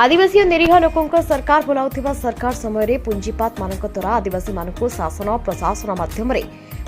आदिवासी और निरीह लोकों सरकार बोलाउथिबा सरकार समय पुंजीपात मानक द्वारा आदिवासी मानक शासन प्रशासन माध्यम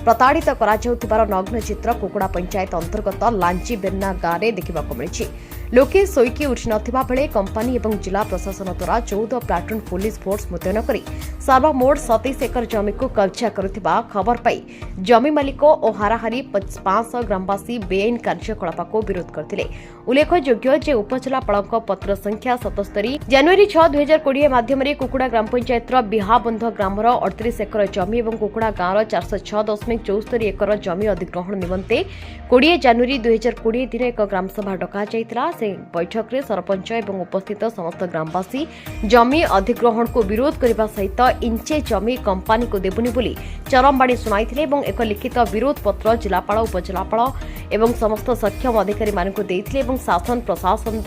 प्रताड़ित करार नग्न चित्र कुकुड़ा पंचायत अंतर्गत लांची बेन्ना गाँव में देखा मिली। लोके शोईकी उठी नथिबा बेले कंपानी और जिला प्रशासन द्वारा 14 प्लाटून पुलिस फोर्स मुतयन कर सर्वमोट 27 एकर जमी को कब्जा करुथिबा खबर पाई जमी मालिक और हाराहारी 500 ग्रामवासी बेआईन कार्यकलाप को विरोध करते। उल्लेखयोग्य जे उपजिलापाल पत्र संख्या 77 जनवरी 6, 2020 माध्यम कुकुड़ा ग्राम पंचायत बिहाबंध ग्रामर 38 एकर जमी और कुकुड़ा गाँव 406.74 एकर जमी अधिग्रहण निमंते 20 जनवरी 2020 दिन एक ग्रामसभा डका जाइतिला। से बैठक में सरपंच और उपस्थित समस्त ग्रामवासी जमी अधिग्रहण को विरोध करने सहित इंचे जमी कंपानी को देबुनी बोली चरमबाणी सुनाई और एक लिखित विरोध पत्र जिलापाल उपजिलापाल और समस्त सक्षम अधिकारी मानक देइथिले और शासन प्रशासन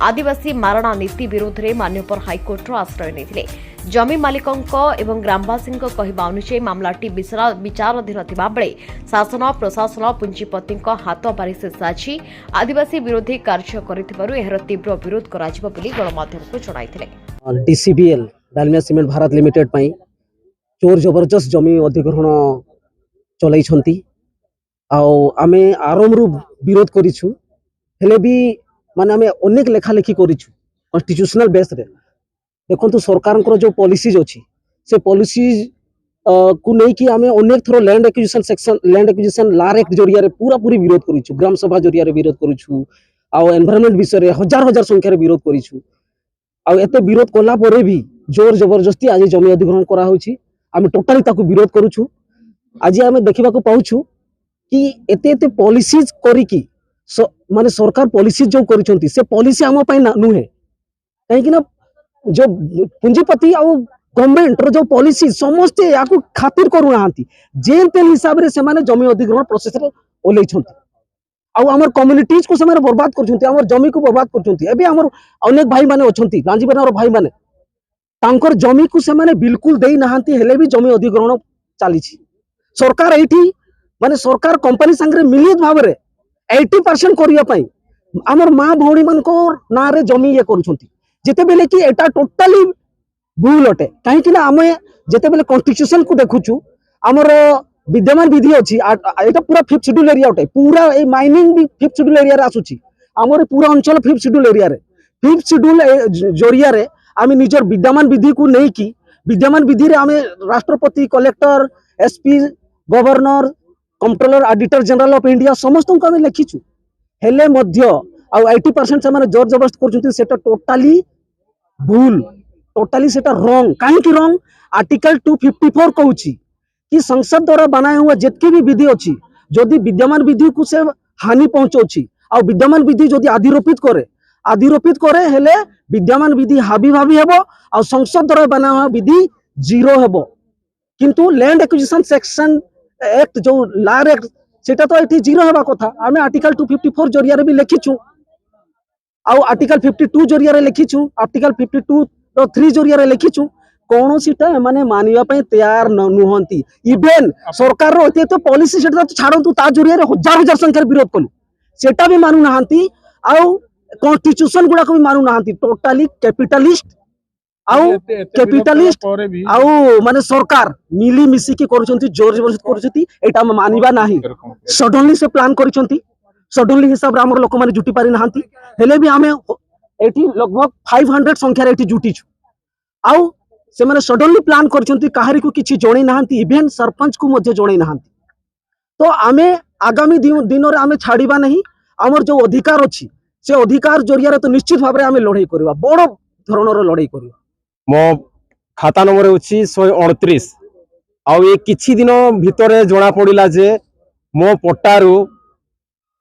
आदिवासी मारणा नीति विरोध में मान्यवर हाइकोर्ट आश्रय नहीं। जमी मालिकों एवं ग्रामवासी कहवा अनुसार मामलाटी विचाराधीन थिबा बेले शासन प्रशासन पुंजीपति हाथ बारिश साझी आदिवासी विरोधी कार्य करिथिबारु एहर तीव्र विरोध कराजिबो बोली गणमाध्यम को जणाइथिले। डीसीबीएल डालमिया सीमेंट भारत लिमिटेड पई चोर जबरदस्त जमी अधिग्रहण चलाई छंती आमे आरंभरू विरोध करिछु हेले भी माने आमे अनेक लेखा लेखी करिछु कॉन्स्टिट्यूशनल बेस रे देखो सरकार जो पॉलिसीज अच्छी से पॉलिसीज को नहीं कि आमे अनेक thorough land acquisition section land acquisition लार एक्ट जरिया पूरा पूरी विरोध करिछु ग्राम सभा जरिया विरोध करिछु आ एनवायरनमेंट विषय हजार हजार संख्या विरोध करिछु आ एते विरोध कला परे भी जोर जबरदस्ती आज जमी अधिग्रहण करा होछि आमे टोटली ताकू विरोध करूछु। आज आमे देखिबा को पाउछु कि एते एते पॉलिसीज करी कि माने सरकार पॉलिसी जो करिसंती से पॉलिसी हम पई नुहे काहे कि ना जो पुंजीपति और गवर्नमेंट रो जो पॉलिसी समस्ते याकू खातिर करू नांती जेन तेन हिसाब रे से माने जमी अधिग्रहण प्रोसेस रे ओलै छंती आ हमर कम्युनिटीज को से माने बर्बाद कर छंती हमर जमी को बर्बाद कर छंती एबे हमर अनेक भाई माने अछंती लांजी बेनार भाई माने तांकर जमी को से माने बिल्कुल देई नांती हेले भी जमी अधिग्रहण चाली छी। सरकार एठी माने सरकार कंपनी संगे मिलित भाव रे 80% करिया पई हमर मां भौणी मन को ना रे जमी ये करू छंती जिते बेले कि एटा टोटली भूल अटे कहीं आमे जिते बेले कॉन्स्टिट्यूशन को देखुछु हमर विद्यमान विधि अछि एटा पूरा 5th शेड्यूल एरिया अटे पूरा ए माइनिंग भी 5th शेड्यूल एरिया रे आसुची हमर पूरा अंचल 5th शेड्यूल एरिया रे 5th शेड्यूल जरिया रे आमे निजर विद्यमान विधि को नै कि विद्यमान विधि रे आमे राष्ट्रपति collector SP governor controller auditor general of India समस्त को आमे लिखिछु हेले मध्य आ 80% से माने जोर जबरदस्त करछुंती सेटा टोटली भूल टोटली सेटा रॉन्ग कहीं की रॉन्ग आर्टिकल 254 कहूची कि संसद द्वारा बनाया हुआ जितकी भी विधि अच्छी जदि विद्यमान विधि को से हानि पहुंचाउची और विद्यमान विधि जदि आधिरोपित करे हेले विद्यमान विधि हावी भावी हेबो और संसद द्वारा बना हुआ विधि जीरो हेबो किंतु लैंड एक्विजिशन सेक्शन एक्ट जो लार एक्ट सेटा तो एठी जीरो हेबा कथा आमे आर्टिकल 254 जरिया रे भी लिखिछु आउ आर्टिकल 52 जरिया रे लिखिछु आर्टिकल 52 रो 3 जरिया रे लिखिछु कोनो सीटा माने मानिया पे तैयार नुहंती इवेन सरकार रो एते तो पॉलिसी सेटा तो छाडंतु ता जरिया रे हजार हजार संख्या विरोध कलु सेटा भी मानु नाहंती आउ कॉन्स्टिट्यूशन गुडा को भी मानु नाहंती टोटली कैपिटलिस्ट आउ माने सरकार मिली मिसी की करूछंती जोर जबरदस्त करूछंती एटा मानिबा नाही सडनली से प्लान करूछंती सडनली हिसाब रे हमर लोक माने जुटी पारि नाहंती हेले भी आमे एठी लगभग 500 संख्या रे एठी जुटी छु आउ से माने सडनली प्लान करछंती काहरी को किछि जणी नाहंती इवेन सरपंच को मध्य जणी नाहंती तो आमे आगामी दिन रे आमे छाड़ीबा नहीं हमर जो अधिकार अछि से अधिकार जरिया रे तो निश्चित भाव रे आमे लड़ाई करबा बड़ धरणर लड़ाई करबा मो खाता नंबर होछि 129 आउ ए किछि दिन भितरे जणा पड़िला जे मो पट्टारू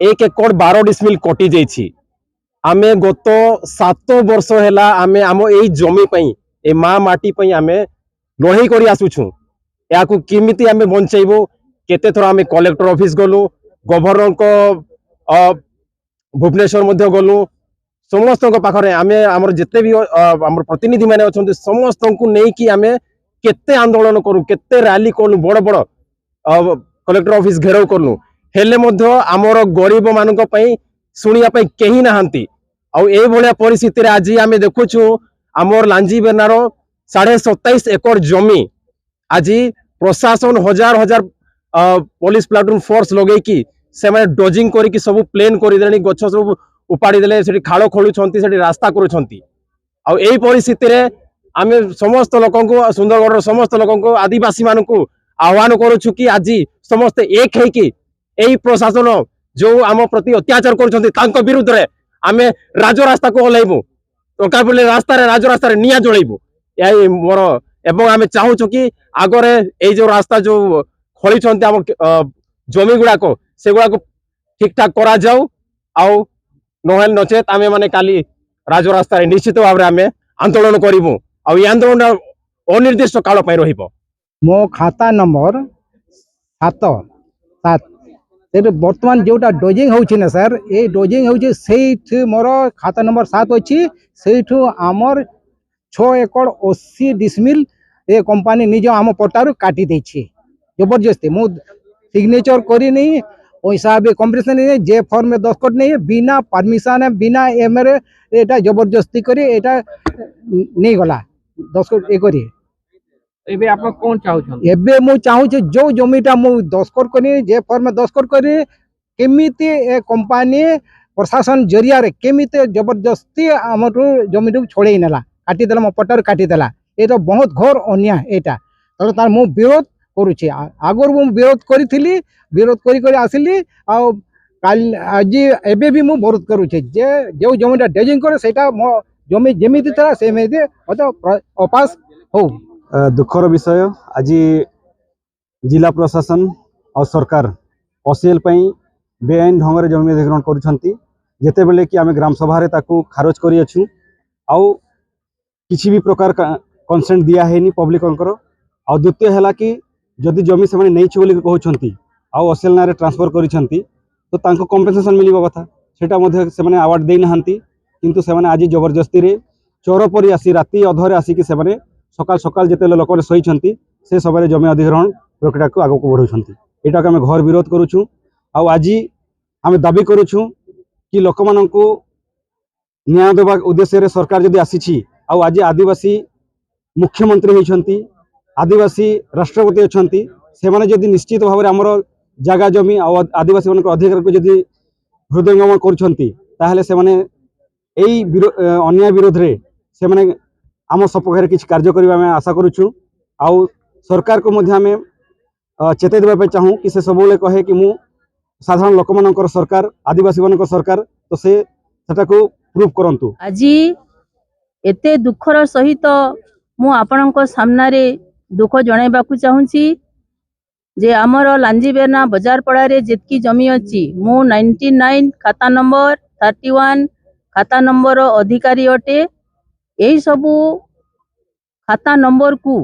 1 एकड़ 12 डिसमिल कटि जाइछि आमे गत 7 वर्ष हैला आमे आम एई जमी पई ए माँ माटी पई आमे लड़ाई करी आसुछु याकू किमिति आमे बंचाइबो केते थोर आमे कलेक्टर ऑफिस गलु गवर्नर को भुवनेश्वर मध्य गलु समस्त पाखरे आमे हमर जते भी हमर प्रतिनिधि माने अछंती समस्त को नै कि आमे केते आंदोलन करू केते रैली करू बड़ बड़ कलेक्टर ऑफिस घेराव करू हेले मध्य हमर गरीब मानक पई सुनिया पई केही नाहंती आउ परिस्थिति आज आम देखुचु आमर लांजी बेनार 27.5 एकड़ जमी आज प्रशासन हजार हजार पुलिस प्लाटून फोर्स लगे से डजिंग करके सब प्लेन कर गछ सब उपाड़ी देले से खाड़ खोलुंट रास्ता करुँच परिस्थिति आम समस्त लोक सुंदरगढ़ समस्त लोक आदिवासी मान आह्वान करुचु कि आज समस्ते एक है प्रशासन जो आम प्रति अत्याचार कर विरुद्ध रे आम राजरास्ता को ओह्लैबू टोकापल्ली रास्ता राजरास्ता निया जलैबू यही मोर एवं आम चाहूँ कि आगरे ये जो रास्ता जो खोली आम जमी गुड़ाक से गुड़ाक ठीक ठाक करा जाऊ आउ नहेल नचेत आम मैंने काली राजरास्ता निश्चित भाव में आंदोलन करूँ आंदोलन अनिर्दिष्ट काल रहिबो। मो खाता नंबर 7 बर्तमान जोटा डोजिंग होची ना सर ये डोजिंग होची से मोर खाता नंबर 7 अच्छी से आमर 6 एकड़ 80 डिसमिल ये कंपनी निज आम पट्टारू काटी देछि जबरदस्ती मु सिग्नेचर करी नहीं पैसा भी कम्पिटिशन नहीं जे फॉर्म में दस्तखत नहीं बिना परमिशन बिना एमरे एटा जबरदस्ती करी एटा नहीं गला दस्तखत ए करी एबे आप कौन चाहू एबे मु चाहू जो जमीटा मु दस्तखत करी जे फॉर्म में दस्तखत करी केमिति ए कंपनी प्रशासन जरिया रे केमिति जबरदस्ती हमटू जमीटू छोड़े नेला काटी देला मो पट्टार काटी देला ए तो बहुत घोर अन्याय एटा तो तार मु विरोध करूची आगर मु विरोध करी विरोध करी आसिली आ काल आज एबे भी मु विरोध करूची जे जो जमीटा डेजिंग करे सेटा मो जमी जेमिति था सेमिति अपास हो। दुखर विषय आज जिला प्रशासन और सरकार असीएल बेआईन ढंग से जमी अधिग्रहण करते बेले कि आम ग्राम सभा खारज करूँ आउ किसी भी प्रकार कंसेंट दिया है पब्लिक आ द्वितीय है कि जदि जमी से नहीं कहते आउ असीएल ना ट्रांसफर करी तो कंपेनसेशन मिल कथा से आवार्ड देना किंतु से आज जबरदस्ती रे चोर परी आसी राति अधरे आसिक से सकाल सकाल जिते लोक शोती से समय जमी अधिग्रहण प्रक्रिया को आगे बढ़ाऊँ यहाँ आम घर विरोध करुँ आज आम दाबी करुँ कि लोक मान न्याय देवा उद्देश्य सरकार जदि आसी आज आदिवासी मुख्यमंत्री होती आदिवासी राष्ट्रपति अच्छा से मैंने जदि निश्चित भाव में आमर जगह जमी आदिवासी मान अधिकार को जदि हृदयंगम कर अन्याय विरोध रे से मैंने आम सपक्ष किसी कार्य करने में आशा करुँ आउ सरकार को आम चेतई देवाई चाहूँ कि से सब कहे कि मु साधारण लोक मान सरकार आदिवासी मान सरकार तो से को प्रूव करंतु। आज एते दुखर सहित मु आपणक सामने दुख जणाइबाकू चाहूँगी जे आमर लांजीबेना बजारपड़ा रे जेतकी जमी अच्छी मु 99 खाता नंबर 31 खाता नंबर अधिकारी अटे यही सबू खाता नंबर को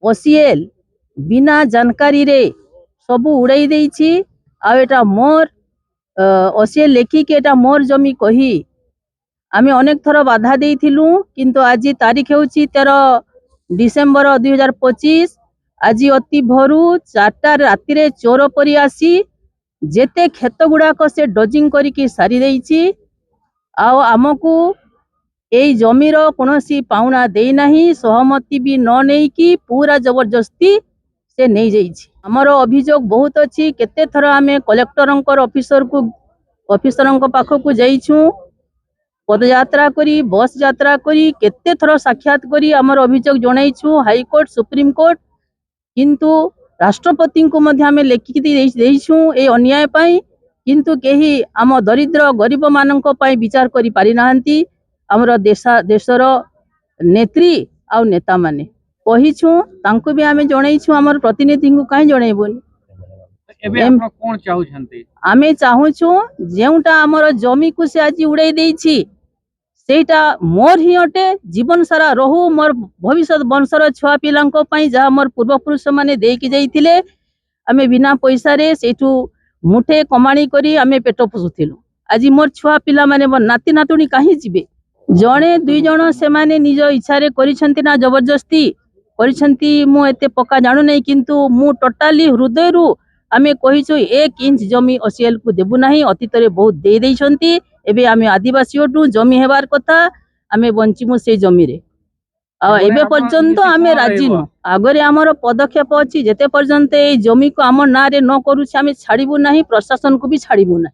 ओसीएल बिना जानकारी रे सबू उड़ाई देछि आ एटा मोर ओसीएल लेखिके एटा मोर जमी कही आमे अनेक थर बाधा देइथिलु किंतु आज तारीख होछि 13 डिसेम्बर 2025 आज अति भरू 4टा राति रे चोर परी आसी जेते खेत गुड़ाक से डजिंग करिकी सारी देछि आ आमको यही जमीर कौनसी पाउना दे नहीं सहमति भी न नहीं कि पूरा जबरदस्ती से नहीं जाइछि। हमर अभियोग बहुत अच्छी केते थर आमे कलेक्टर ऑफिसर पाखक जाइछु पदयात्रा करी बस यात्रा करी केते थर साक्षात करी हमर अभियोग जणाइछु हाईकोर्ट सुप्रीम कोर्ट किंतु राष्ट्रपति को मध्य आमे लेखिक देइछु ए अन्याय पाई किंतु केही आम दरिद्र गरीब मानक पाई विचार करी पारि नाहंती आमर देशर नेत्री आउ नेता माने कहिछु तांको भी आमे जणाइछु हमर प्रतिनिधि को काहे जणाइबोनी एबे आपण कोन चाहू छंती आमे चाहूछु जेउटा हमर जमी को से आज उड़ाई देछि सेटा मोर ही अटे जीवन सारा रहू मोर भविष्य वंशर छुआ पिलांक पाई जहा मोर पूर्वपुरुष माने देकी जाइथिले आमे बिना पैसा रे सेठू मुठे कमाणी करी आमे पेट पोसुथिलु आज मोर छुआ पिला माने मोर नाती नातुणी काहे जिबे जणे दुई जण से माने निज इच्छा रे करिसंती ना जबरदस्ती करिसंती मु एते पक्का जानु नै किंतु मु टोटाली हृदय रु आमे कहिछु 1 इंच जमी ओसीएल को देबु नाही अतीत रे बहुत दे दैछंती एबे आमे आदिवासी ओटू जमी हेबार कथा आमे बंचिमु से जमी रे एबे पर्यंत आमे राजी न आगरे आमर पदक्षेप अछि जेते पर्यंत ए जमी को आम ना रे न करू आमे छाड़िबु नाही प्रशासन को भी छाड़िबु ना।